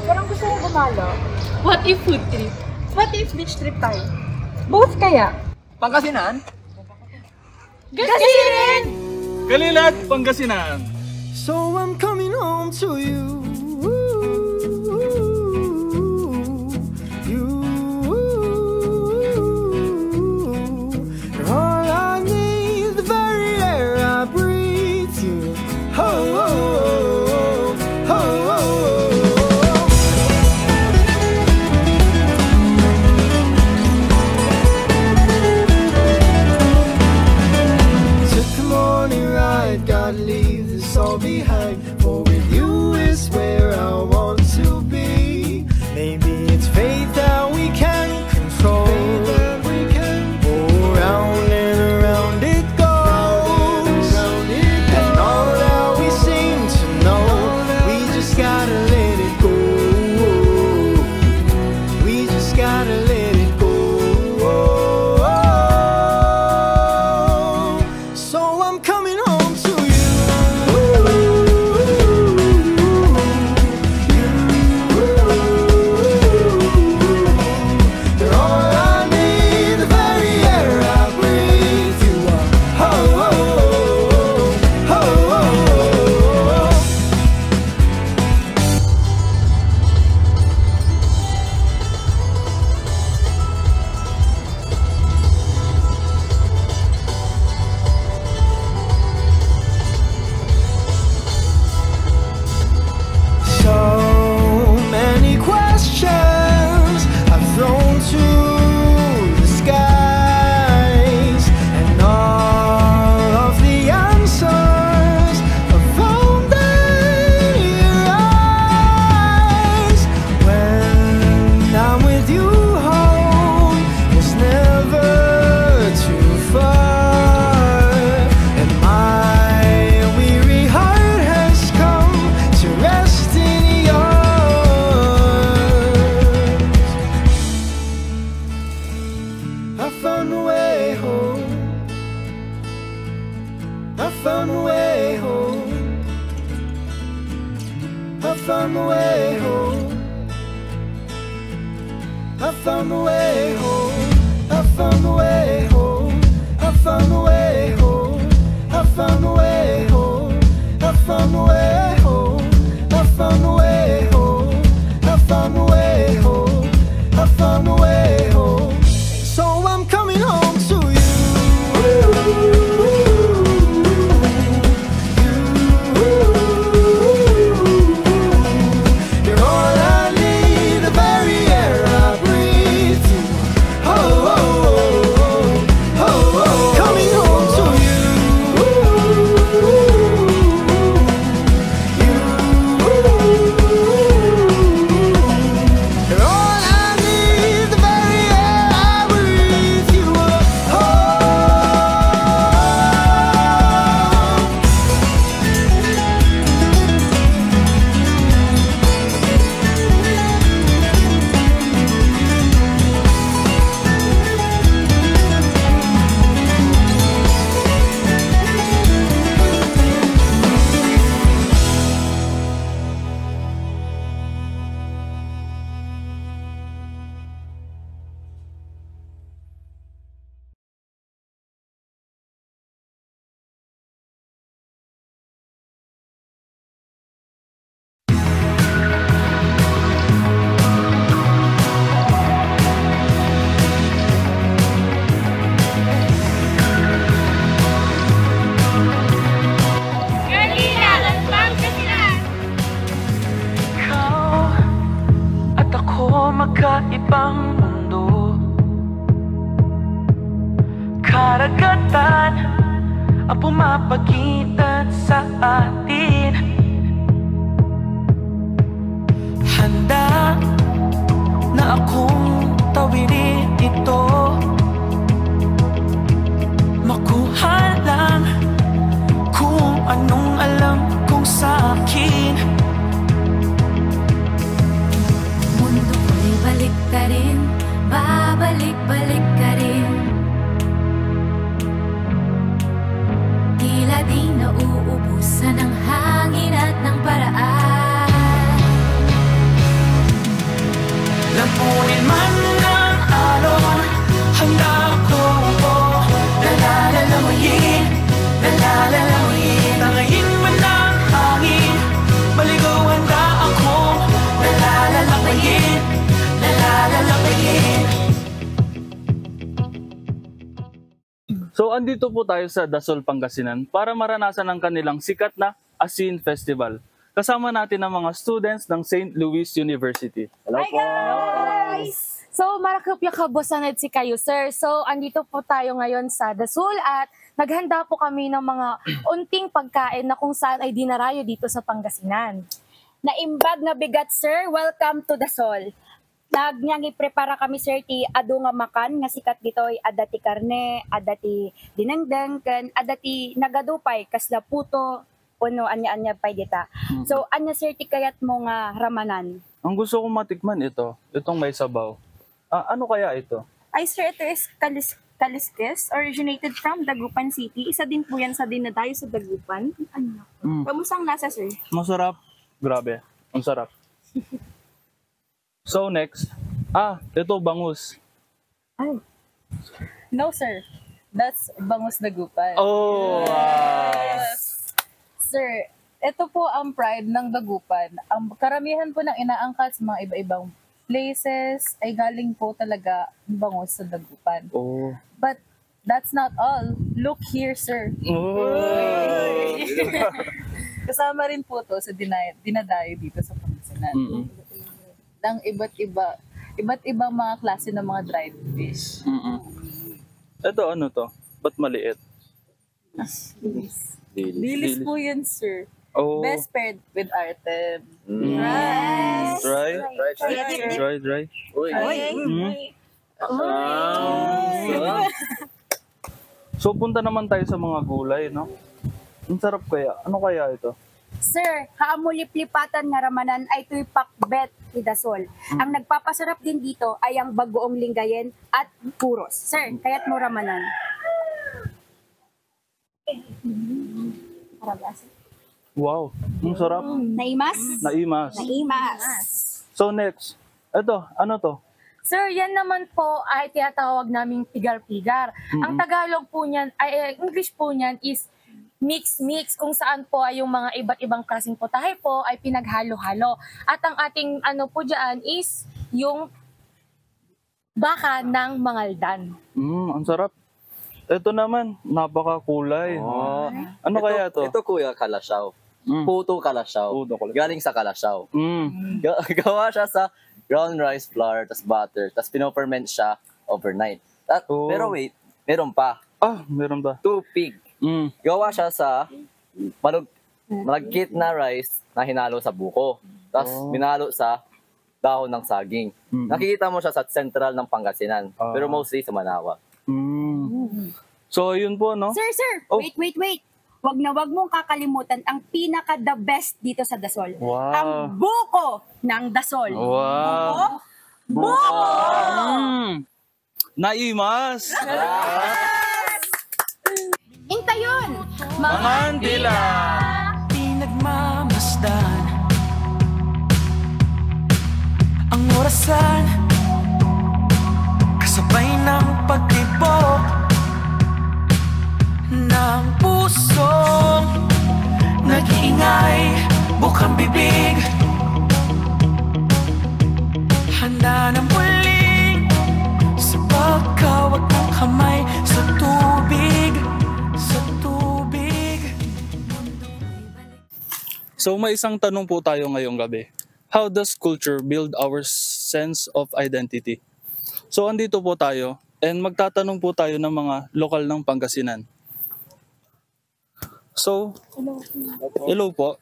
Parang gusto mo gumala. What if food trip? What if beach trip tayo? Both kaya? Pangasinan? Gasirin! Kalilat, Pangasinan. So I'm coming home to you. You're all I need, the very air I breathe. You. Oh, oh, oh, oh, oh. Took the morning ride, gotta leave this all behind. For with you is where I want to be. Maybe it's fate that we can't control. Oh, round and around it goes. And all that we seem to know, we just gotta let it go. We just gotta let it go. So I'm coming home to you. You're all I need, the very air I breathe. You are. Oh, oh, oh, oh, oh. So many questions I've thrown to the skies, and all of the answers are found in your eyes. When I'm with you, home is never too far, and my weary heart has come to rest in yours. I found a way home. I found a way home. I found a way home. I found a way home. I found a way home. I found a way home. I found a way home. I found a way home. I found a way home. I found a way home. I found a way home. So I'm coming home to you. You're all I need, the very air I breathe. Oh, oh, oh, oh, oh, oh. Coming home to you. You're all I need, the very air I breathe. You are ikaw at ako, magkaibang mundo. Karagatan ang pumapagitan sa atin. Handa na akong tawirin ito, makuha lang kung anong alam kong sa'kin. Mundo ko'y balik ka rin, babalik-balik ka rin. Tila di nauubusan ng hangin at ng paraan. So, andito po tayo sa Dasol, Pangasinan para maranasan ang kanilang sikat na Asin Festival. Kasama natin ang mga students ng St. Louis University. Hello po! So, marakap kabosanad si kayo, sir. So, andito po tayo ngayon sa Dasol at naghanda po kami ng mga unting pagkain na kung saan ay dinarayo dito sa Pangasinan. Naimbag na bigat, sir. Welcome to Dasol. Nagnyang iprepara kami, sir, ti ado nga makan nga sikat dito ay adati karne, adati dinengdeng, ken adati nagadupay kasla puto, uno anya-anya pay dita. So, anya, sir, ti kayat mo nga ramanan? Ang gusto kong matikman itong may sabaw. Ano kaya ito? Ay, sir, ito is kaliskis, originated from Dagupan City. Isa din po yan sa dinadayo sa Dagupan. Ano? Kamusang nasa, sir? Masarap. Grabe. Ang sarap. So next, ito bangus. No, sir. That's bangus Dagupan. Oh, wow. Sir, ito po ang pride ng Dagupan. Ang karamihan po ng inaangkat sa mga iba-ibang places ay galing po talaga ang bangus sa Dagupan. Oh. But that's not all. Look here, sir. Oh. Kasama rin po to sa dinadayo dito sa Pangasinan. Ng iba't ibang mga klase ng mga dried fish. Ito ano to? Ba't maliit? Dilis po yun, sir. Oh. Best paired with Artem. Dry? Dry? So punta naman tayo sa mga gulay, no? Ang sarap kaya. Ano kaya ito? Sir, haamulip-lipatan nga ramanan ay tuy pakbet ti Dasol. Ang nagpapasarap din dito ay ang bagoong linggayen at puros. Sir, kayat mo ramanan. Wow, ang sarap. Naimas? Naimas. Naimas. So next, ito, ano to? Sir, yan naman po ay tinatawag naming pigar-pigar. Ang Tagalog po niyan, English po niyan is mix-mix, kung saan po ay yung mga iba't ibang klaseng putahe po ay pinaghalo-halo. At ang ating ano po dyan is yung baka ng mangaldan. Ang sarap. Ito naman, napakakulay. Oh. Ano kaya to? Ito kuya, kalasyaw. Puto kalasyaw. Puto kalasyaw. Galing sa kalasyaw. Gawa siya sa ground rice flour, tas butter, tas pinoferment siya overnight. Pero wait, meron pa. Meron ba? Tupig. Gawa siya sa malagkit na rice na hinalo sa buko. Tapos minalo sa dahon ng saging. Nakikita mo siya sa central ng Pangasinan. Pero mostly sa Manawa. So, yun po, no? Sir, Oh. wait. Wag na wag mong kakalimutan ang pinaka-the best dito sa Dasol. Wow. Ang buko ng Dasol. Wow. Buko! Naimas! Intayon! Mangandila! Pinagmamasdan ang orasan kasabay ng pagtibok ng pusong nag-iingay, bukang bibig, handa ng muling sa pagkawag ng kamay sa tubig. So, may isang tanong po tayo ngayong gabi. How does culture build our sense of identity? So, andito po tayo and magtatanong po tayo ng mga lokal ng Pangasinan. So, hello po.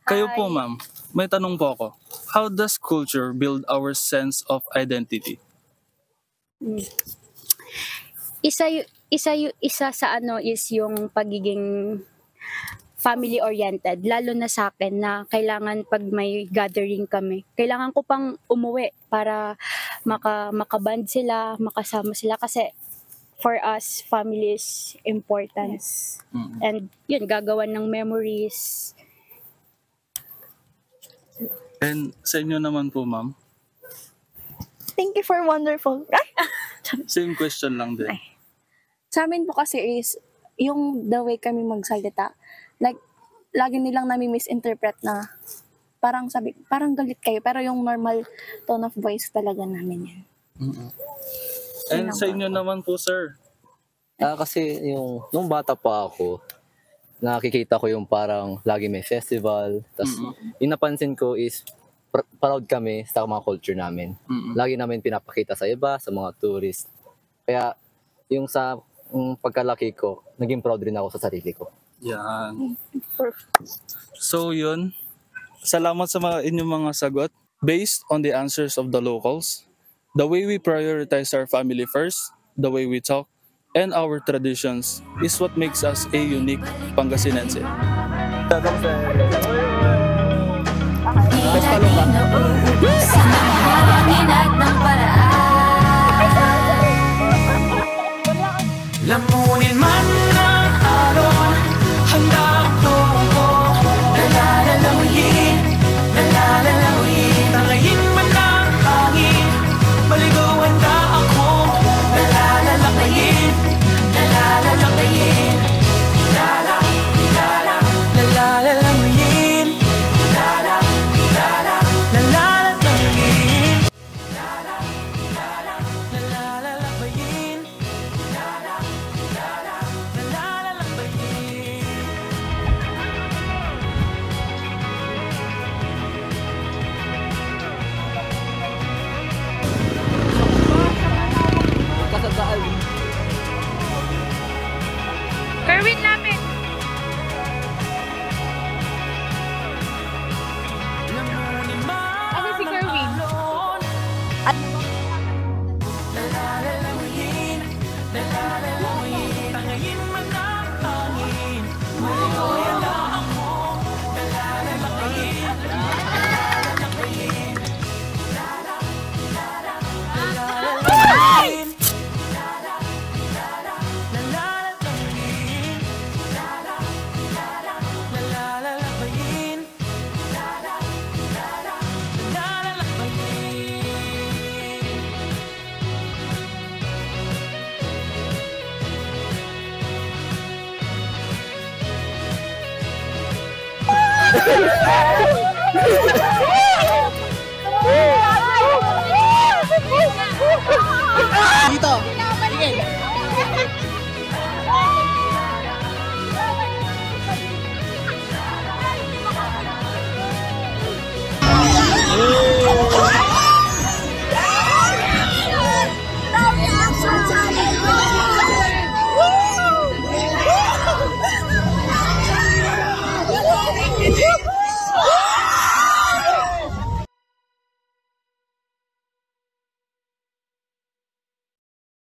Kayo po, ma'am. May tanong po ako. How does culture build our sense of identity? Isa sa ano is yung pagiging family-oriented, lalo na sa akin na kailangan pag may gathering kami, kailangan ko pang umuwi para makaband sila, makasama sila kasi for us, family is important. Yes. And yun, gagawan ng memories. And sa inyo naman po, ma'am. Thank you for wonderful. Same question lang din. Sa amin po kasi is, yung the way kami magsalita, like, lagi nilang nami-misinterpret na parang galit kayo, pero yung normal tone of voice talaga namin yan. And sa inyo naman po, sir. Kasi nung bata pa ako, nakikita ko yung parang lagi may festival. Tapos yung napansin ko is proud kami sa mga culture namin. Lagi namin pinapakita sa iba, sa mga tourist. Kaya yung pagkalaki ko, naging proud rin ako sa sarili ko. Yan. So yun, salamat sa inyong mga sagot. Based on the answers of the locals, the way we prioritize our family first, the way we talk, and our traditions is what makes us a unique Pangasinense. Di natin nauubos ang hangin at ng paraan. Lamunin man ng alon, handa ako nalalalawiin, nalalalawiin. Tangayin man ng hangin, maligawan na ako, nalalalawiin, nalalalawiin. Lala, lala, nalalalawiin, lala, lala, nalalalawiin, lala, lala, nalalalawiin. Kerwin namin! Ano si Kerwin? Nalalalawiin, nalalalawiin. Tangayin man ang hangin, maligawan na ako, nalalalawiin, nalalalawiin. Lala, lala, nalalalawiin. Lala, lala, nalalalawiin. Lala, lala, nalalalawiin. Lala, lala, nalalalawiin. Woo!